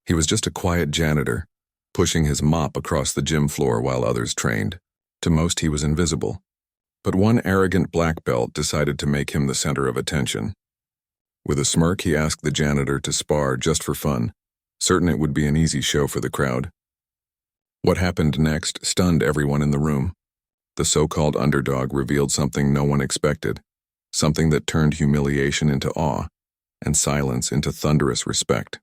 He was just a quiet janitor, pushing his mop across the gym floor while others trained. To most, he was invisible. But one arrogant black belt decided to make him the center of attention. With a smirk, he asked the janitor to spar just for fun, certain it would be an easy show for the crowd. What happened next stunned everyone in the room. The so-called underdog revealed something no one expected, something that turned humiliation into awe and silence into thunderous respect.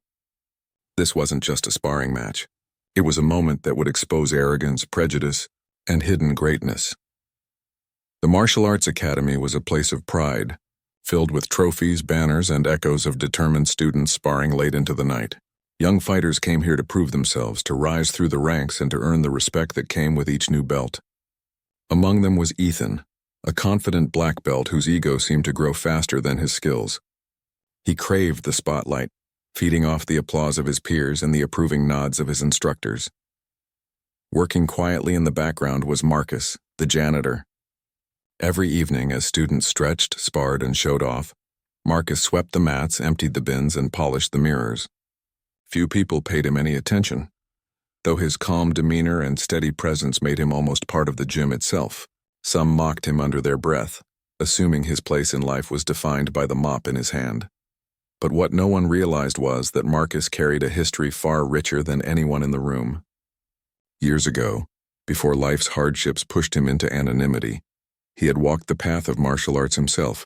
This wasn't just a sparring match. It was a moment that would expose arrogance, prejudice, and hidden greatness. The Martial Arts Academy was a place of pride, filled with trophies, banners, and echoes of determined students sparring late into the night. Young fighters came here to prove themselves, to rise through the ranks, and to earn the respect that came with each new belt. Among them was Ethan, a confident black belt whose ego seemed to grow faster than his skills. He craved the spotlight, feeding off the applause of his peers and the approving nods of his instructors. Working quietly in the background was Marcus, the janitor. Every evening, as students stretched, sparred, and showed off, Marcus swept the mats, emptied the bins, and polished the mirrors. Few people paid him any attention, though his calm demeanor and steady presence made him almost part of the gym itself. Some mocked him under their breath, assuming his place in life was defined by the mop in his hand. But what no one realized was that Marcus carried a history far richer than anyone in the room. Years ago, before life's hardships pushed him into anonymity, he had walked the path of martial arts himself.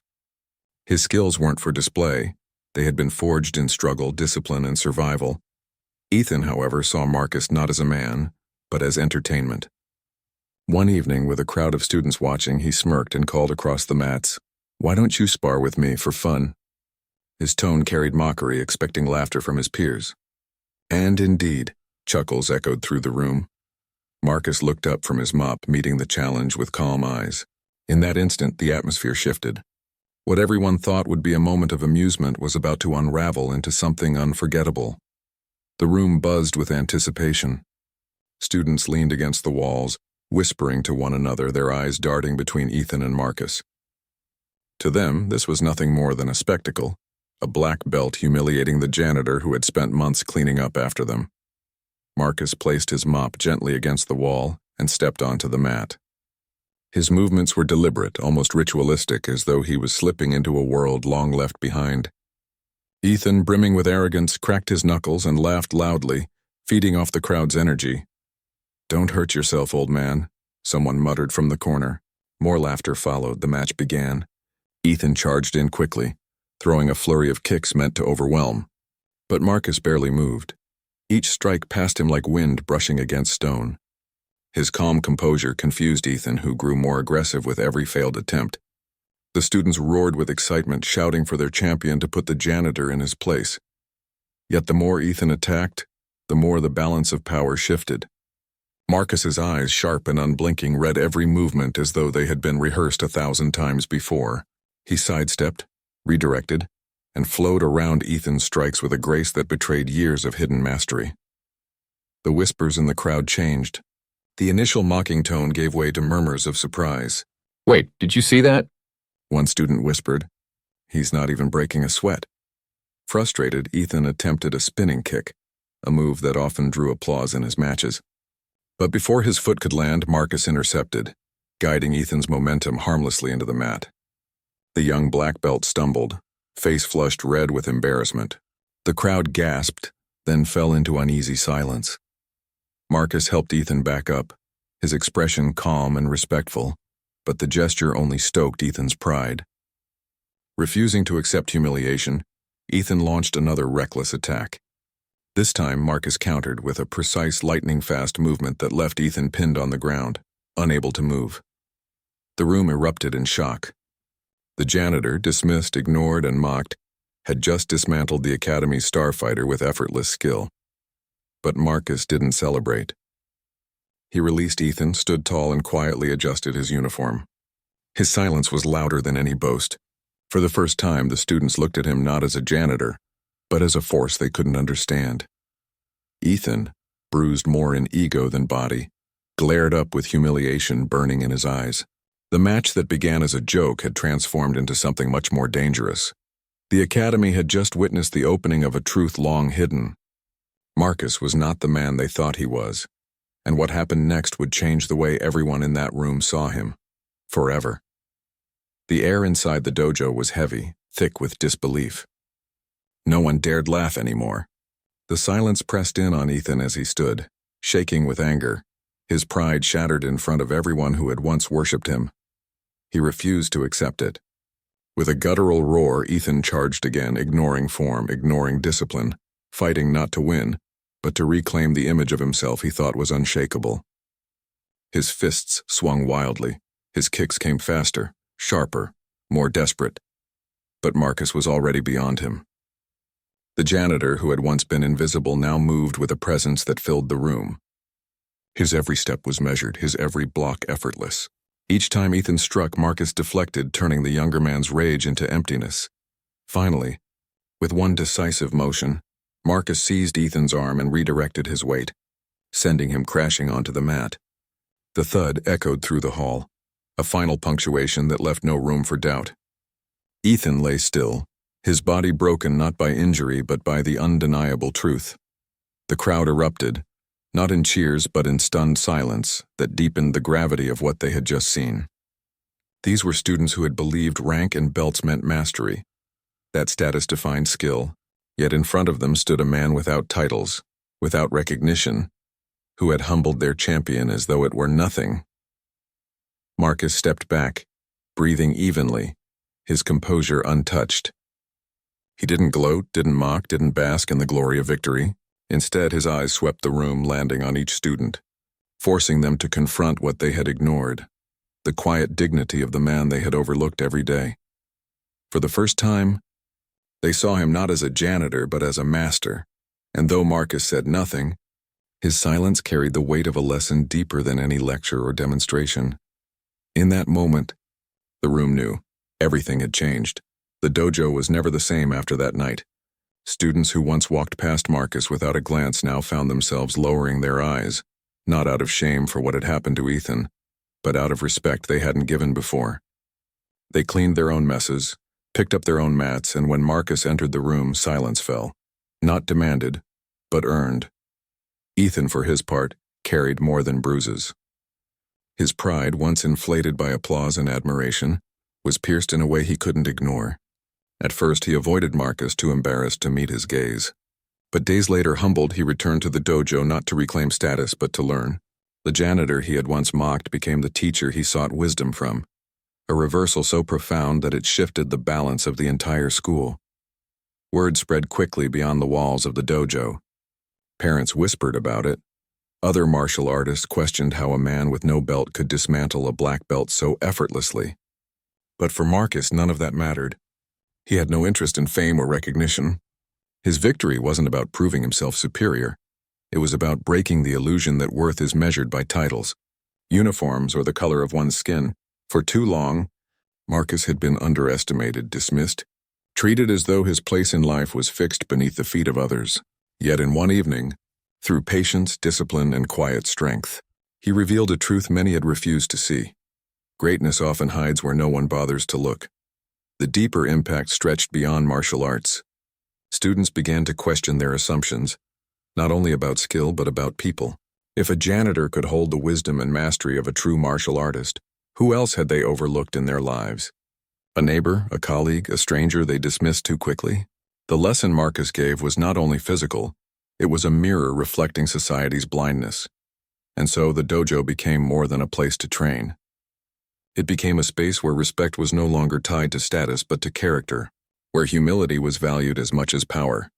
His skills weren't for display. They had been forged in struggle, discipline, and survival. Ethan, however, saw Marcus not as a man, but as entertainment. One evening, with a crowd of students watching, he smirked and called across the mats, "Why don't you spar with me for fun?" His tone carried mockery, expecting laughter from his peers. And indeed, chuckles echoed through the room. Marcus looked up from his mop, meeting the challenge with calm eyes. In that instant, the atmosphere shifted. What everyone thought would be a moment of amusement was about to unravel into something unforgettable. The room buzzed with anticipation. Students leaned against the walls, whispering to one another, their eyes darting between Ethan and Marcus. To them, this was nothing more than a spectacle, a black belt humiliating the janitor who had spent months cleaning up after them. Marcus placed his mop gently against the wall and stepped onto the mat. His movements were deliberate, almost ritualistic, as though he was slipping into a world long left behind. Ethan, brimming with arrogance, cracked his knuckles and laughed loudly, feeding off the crowd's energy. "Don't hurt yourself, old man," someone muttered from the corner. More laughter followed. The match began. Ethan charged in quickly, throwing a flurry of kicks meant to overwhelm. But Marcus barely moved. Each strike passed him like wind brushing against stone. His calm composure confused Ethan, who grew more aggressive with every failed attempt. The students roared with excitement, shouting for their champion to put the janitor in his place. Yet the more Ethan attacked, the more the balance of power shifted. Marcus's eyes, sharp and unblinking, read every movement as though they had been rehearsed 1,000 times before. He sidestepped, redirected, and flowed around Ethan's strikes with a grace that betrayed years of hidden mastery. The whispers in the crowd changed. The initial mocking tone gave way to murmurs of surprise. "Wait, did you see that?" One student whispered. "He's not even breaking a sweat." Frustrated, Ethan attempted a spinning kick, a move that often drew applause in his matches. But before his foot could land, Marcus intercepted, guiding Ethan's momentum harmlessly into the mat. The young black belt stumbled, face flushed red with embarrassment. The crowd gasped, then fell into uneasy silence. Marcus helped Ethan back up, his expression calm and respectful, but the gesture only stoked Ethan's pride. Refusing to accept humiliation, Ethan launched another reckless attack. This time, Marcus countered with a precise, lightning-fast movement that left Ethan pinned on the ground, unable to move. The room erupted in shock. The janitor, dismissed, ignored, and mocked, had just dismantled the Academy's starfighter with effortless skill. But Marcus didn't celebrate. He released Ethan, stood tall, and quietly adjusted his uniform. His silence was louder than any boast. For the first time, the students looked at him not as a janitor, but as a force they couldn't understand. Ethan, bruised more in ego than body, glared up with humiliation burning in his eyes. The match that began as a joke had transformed into something much more dangerous. The Academy had just witnessed the opening of a truth long hidden. Marcus was not the man they thought he was, and what happened next would change the way everyone in that room saw him, forever. The air inside the dojo was heavy, thick with disbelief. No one dared laugh anymore. The silence pressed in on Ethan as he stood, shaking with anger, his pride shattered in front of everyone who had once worshipped him. He refused to accept it. With a guttural roar, Ethan charged again, ignoring form, ignoring discipline, fighting not to win, but to reclaim the image of himself he thought was unshakable. His fists swung wildly. His kicks came faster, sharper, more desperate. But Marcus was already beyond him. The janitor, who had once been invisible, now moved with a presence that filled the room. His every step was measured, his every block effortless. Each time Ethan struck, Marcus deflected, turning the younger man's rage into emptiness. Finally, with one decisive motion, Marcus seized Ethan's arm and redirected his weight, sending him crashing onto the mat. The thud echoed through the hall, a final punctuation that left no room for doubt. Ethan lay still, his body broken not by injury but by the undeniable truth. The crowd erupted, not in cheers but in stunned silence that deepened the gravity of what they had just seen. These were students who had believed rank and belts meant mastery. That status defined skill, yet in front of them stood a man without titles, without recognition, who had humbled their champion as though it were nothing. Marcus stepped back, breathing evenly, his composure untouched. He didn't gloat, didn't mock, didn't bask in the glory of victory. Instead, his eyes swept the room, landing on each student, forcing them to confront what they had ignored, the quiet dignity of the man they had overlooked every day. For the first time, they saw him not as a janitor but as a master, and though Marcus said nothing, his silence carried the weight of a lesson deeper than any lecture or demonstration. In that moment, the room knew everything had changed. The dojo was never the same after that night. Students who once walked past Marcus without a glance now found themselves lowering their eyes, not out of shame for what had happened to Ethan, but out of respect they hadn't given before. They cleaned their own messes, picked up their own mats, and when Marcus entered the room, silence fell. Not demanded, but earned. Ethan, for his part, carried more than bruises. His pride, once inflated by applause and admiration, was pierced in a way he couldn't ignore. At first, he avoided Marcus, too embarrassed to meet his gaze. But days later, humbled, he returned to the dojo not to reclaim status but to learn. The janitor he had once mocked became the teacher he sought wisdom from, a reversal so profound that it shifted the balance of the entire school. Word spread quickly beyond the walls of the dojo. Parents whispered about it. Other martial artists questioned how a man with no belt could dismantle a black belt so effortlessly. But for Marcus, none of that mattered. He had no interest in fame or recognition. His victory wasn't about proving himself superior. It was about breaking the illusion that worth is measured by titles, uniforms, or the color of one's skin. For too long, Marcus had been underestimated, dismissed, treated as though his place in life was fixed beneath the feet of others. Yet in one evening, through patience, discipline, and quiet strength, he revealed a truth many had refused to see. Greatness often hides where no one bothers to look. The deeper impact stretched beyond martial arts. Students began to question their assumptions, not only about skill but about people. If a janitor could hold the wisdom and mastery of a true martial artist, who else had they overlooked in their lives? A neighbor, a colleague, a stranger they dismissed too quickly? The lesson Marcus gave was not only physical, it was a mirror reflecting society's blindness. And so the dojo became more than a place to train. It became a space where respect was no longer tied to status but to character, where humility was valued as much as power,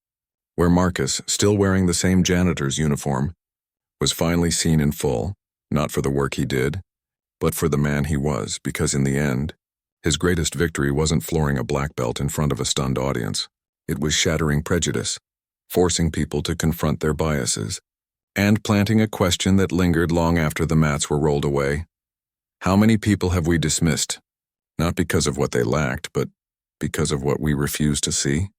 where Marcus, still wearing the same janitor's uniform, was finally seen in full, not for the work he did, but for the man he was, because in the end, his greatest victory wasn't flooring a black belt in front of a stunned audience. It was shattering prejudice, forcing people to confront their biases, and planting a question that lingered long after the mats were rolled away. How many people have we dismissed, not because of what they lacked, but because of what we refused to see?